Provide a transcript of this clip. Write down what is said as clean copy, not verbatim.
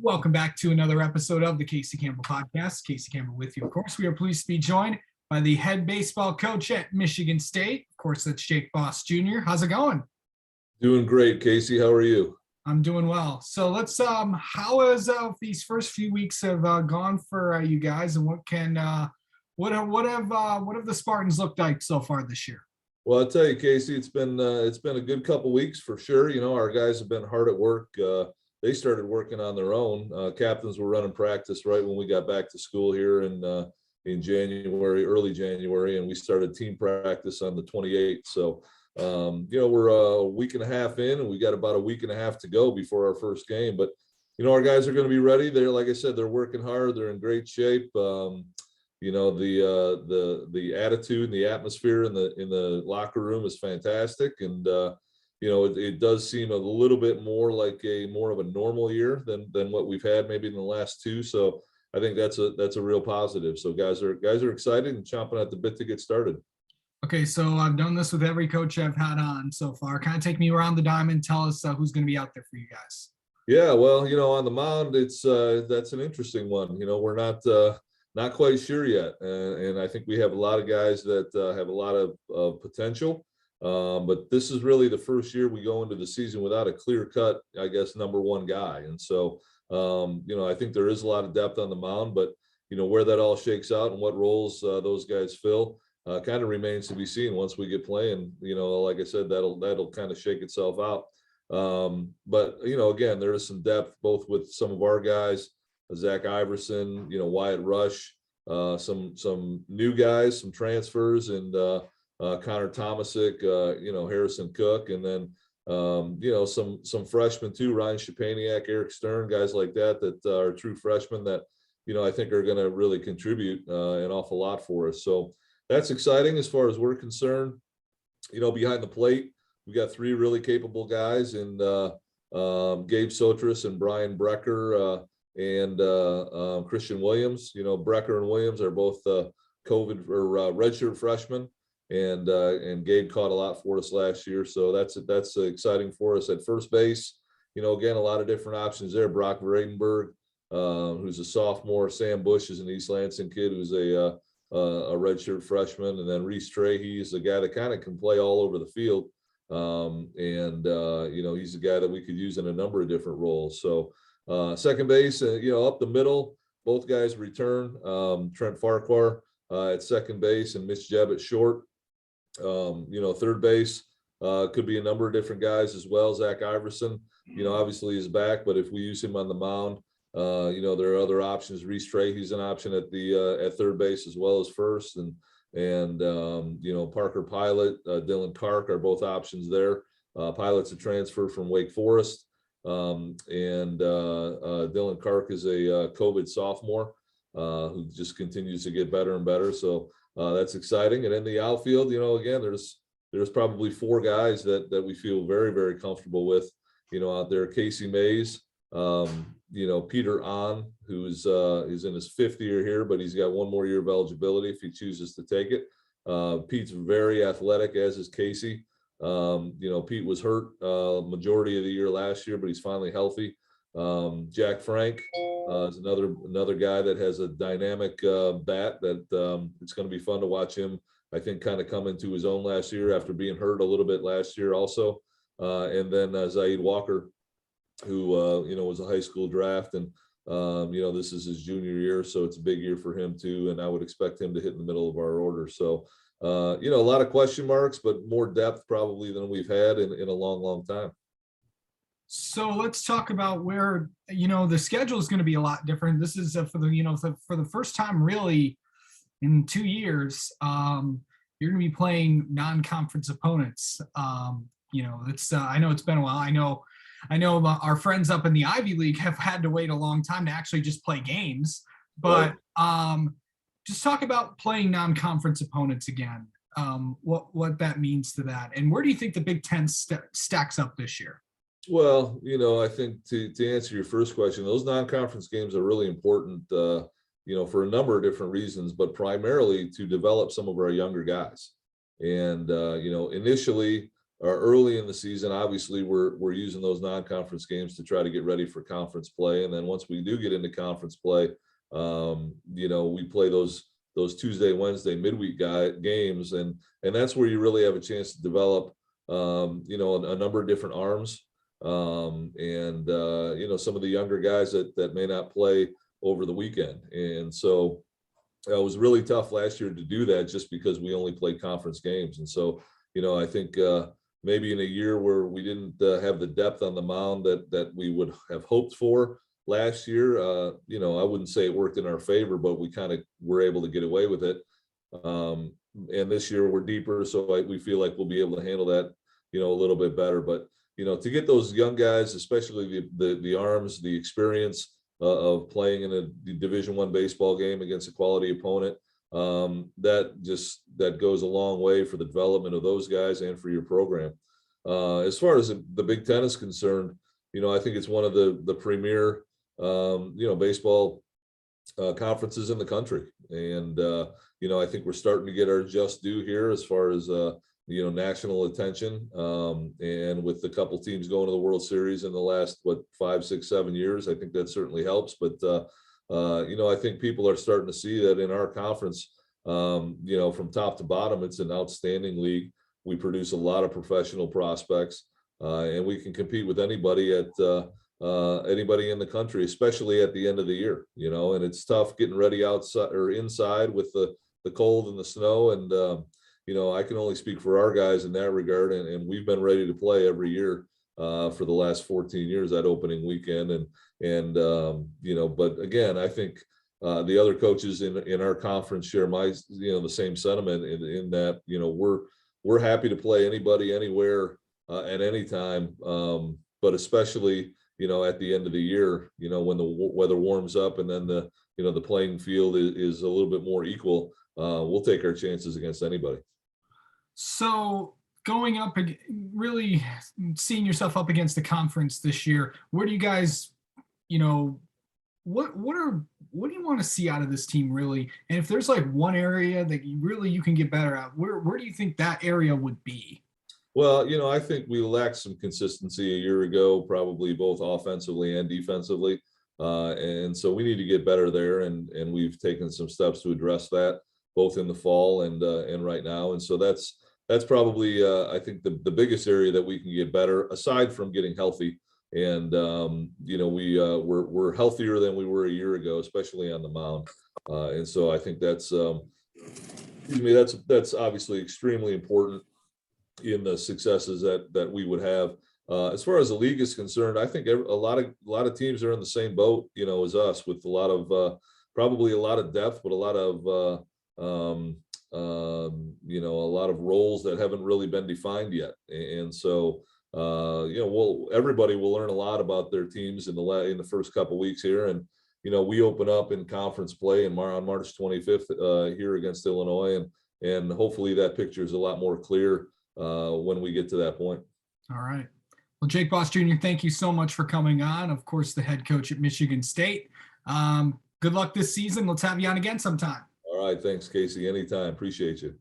Welcome back to another episode of the Casey Campbell Podcast. Casey Campbell with you. Of course, we are pleased to be joined by the head baseball coach at Michigan State. Of course, that's Jake Boss Jr. How's it going? Doing great, Casey. How are you? I'm doing well. So let's how has these first few weeks have gone for you guys, and what have the Spartans looked like so far this year? Well, I'll tell you, Casey, it's been a good couple weeks for sure. You know, our guys have been hard at work. They started working on their own. Captains were running practice right when we got back to school here in January, early January, and we started team practice on the 28th. So, you know, we're a week and a half in, and we got about a week and a half to go before our first game. But you know, our guys are going to be ready. They're, like I said, they're working hard. They're in great shape. You know, the attitude and the atmosphere in the locker room is fantastic, and you know, it does seem a little bit more like more of a normal year than what we've had maybe in the last two. So I think that's a real positive. So guys are excited and chomping at the bit to get started. Okay, so I've done this with every coach I've had on so far. Kind of take me around the diamond. Tell us who's going to be out there for you guys. Yeah, well, you know, on the mound, that's an interesting one. You know, we're not quite sure yet, and I think we have a lot of guys that have a lot of potential. But this is really the first year we go into the season without a clear-cut, I guess, number one guy. And so, you know, I think there is a lot of depth on the mound, but, you know, where that all shakes out and what roles those guys fill kind of remains to be seen once we get playing. You know, like I said, that'll kind of shake itself out. But, you know, again, there is some depth both with some of our guys, Zach Iverson, you know, Wyatt Rush, some new guys, some transfers, and Connor Tomasic, you know, Harrison Cook, and then you know, some freshmen too, Ryan Shapaniak, Eric Stern, guys like that are true freshmen that, you know, I think are going to really contribute an awful lot for us. So that's exciting as far as we're concerned. You know, behind the plate, we got three really capable guys, and Gabe Sotris and Brian Brecker and Christian Williams. You know, Brecker and Williams are both COVID or redshirt freshmen. And Gabe caught a lot for us last year, so that's exciting for us at first base. You know, again, a lot of different options there. Brock Vradenberg, who's a sophomore. Sam Bush is an East Lansing kid who's a redshirt freshman, and then Reese Trahey is a guy that kind of can play all over the field. You know, he's a guy that we could use in a number of different roles. So second base, you know, up the middle, both guys return. Trent Farquhar at second base and Mitch Jebb at short. You know, third base could be a number of different guys as well. Zach Iverson, you know, obviously is back, but if we use him on the mound, you know, there are other options. Reese Trahey's an option at third base as well as first, and you know, Parker Pilot, Dylan Kark are both options there. Pilot's a transfer from Wake Forest, and Dylan Kark is a COVID sophomore who just continues to get better and better. So that's exciting. And in the outfield, you know, again, there's probably four guys that we feel very, very comfortable with, you know, out there. Casey Mays, you know, Peter Ahn, who's in his fifth year here, but he's got one more year of eligibility if he chooses to take it. Pete's very athletic, as is Casey. You know, Pete was hurt majority of the year last year, but he's finally healthy. Jack Frank is another guy that has a dynamic bat that it's going to be fun to watch him, I think, kind of come into his own last year after being hurt a little bit last year also. And then Zaid Walker, who you know, was a high school draft, and you know, this is his junior year, so it's a big year for him too, and I would expect him to hit in the middle of our order. So you know, a lot of question marks, but more depth probably than we've had in a long time. So let's talk about where, you know, the schedule is going to be a lot different. This is for the, you know, for the first time really in 2 years, you're going to be playing non-conference opponents. You know, it's I know it's been a while. I know our friends up in the Ivy League have had to wait a long time to actually just play games. But just talk about playing non-conference opponents again. What that means to that, and where do you think the Big Ten stacks up this year? Well, you know, I think to answer your first question, those non-conference games are really important, you know, for a number of different reasons, but primarily to develop some of our younger guys. And, you know, initially, early in the season, obviously we're using those non-conference games to try to get ready for conference play. And then once we do get into conference play, we play those Tuesday, Wednesday, midweek games, and that's where you really have a chance to develop, a number of different arms, some of the younger guys that may not play over the weekend. And so it was really tough last year to do that just because we only played conference games. And so, I think maybe in a year where we didn't have the depth on the mound that we would have hoped for last year, I wouldn't say it worked in our favor, but we kind of were able to get away with it. And this year we're deeper, so we feel like we'll be able to handle that, a little bit better. But, to get those young guys, especially the arms, the experience of playing in a Division I baseball game against a quality opponent, that goes a long way for the development of those guys and for your program. As far as the Big Ten is concerned, I think it's one of the premier, baseball conferences in the country. And, I think we're starting to get our just due here as far as, national attention. And with a couple teams going to the World Series in the last, 5, 6, 7 years, I think that certainly helps. But, I think people are starting to see that in our conference, from top to bottom, it's an outstanding league. We produce a lot of professional prospects, and we can compete with anybody in the country, especially at the end of the year, and it's tough getting ready outside or inside with the cold and the snow. And, I can only speak for our guys in that regard. And we've been ready to play every year for the last 14 years, that opening weekend. But again, I think the other coaches in our conference share the same sentiment in that, we're happy to play anybody, anywhere, at any time. But especially, at the end of the year, when the weather warms up and then the playing field is a little bit more equal, we'll take our chances against anybody. So going up, really seeing yourself up against the conference this year, where do you guys, what do you want to see out of this team really? And if there's like one area that you can get better at, where do you think that area would be? Well, I think we lacked some consistency a year ago, probably both offensively and defensively. And so we need to get better there. And we've taken some steps to address that both in the fall and right now. And so that's probably, I think the biggest area that we can get better, aside from getting healthy. And, we're healthier than we were a year ago, especially on the mound. And so I think that's obviously extremely important in the successes that we would have. As far as the league is concerned, I think a lot of teams are in the same boat, as us, with a lot of probably a lot of depth, but a lot of a lot of roles that haven't really been defined yet. And so everybody will learn a lot about their teams in the first couple weeks here. And we open up in conference play on March 25th here against Illinois, and hopefully that picture is a lot more clear when we get to that point. All right. Well, Jake Boss Jr., thank you so much for coming on. Of course, the head coach at Michigan State. Good luck this season. Let's have you on again sometime. All right. Thanks, Casey. Anytime. Appreciate you.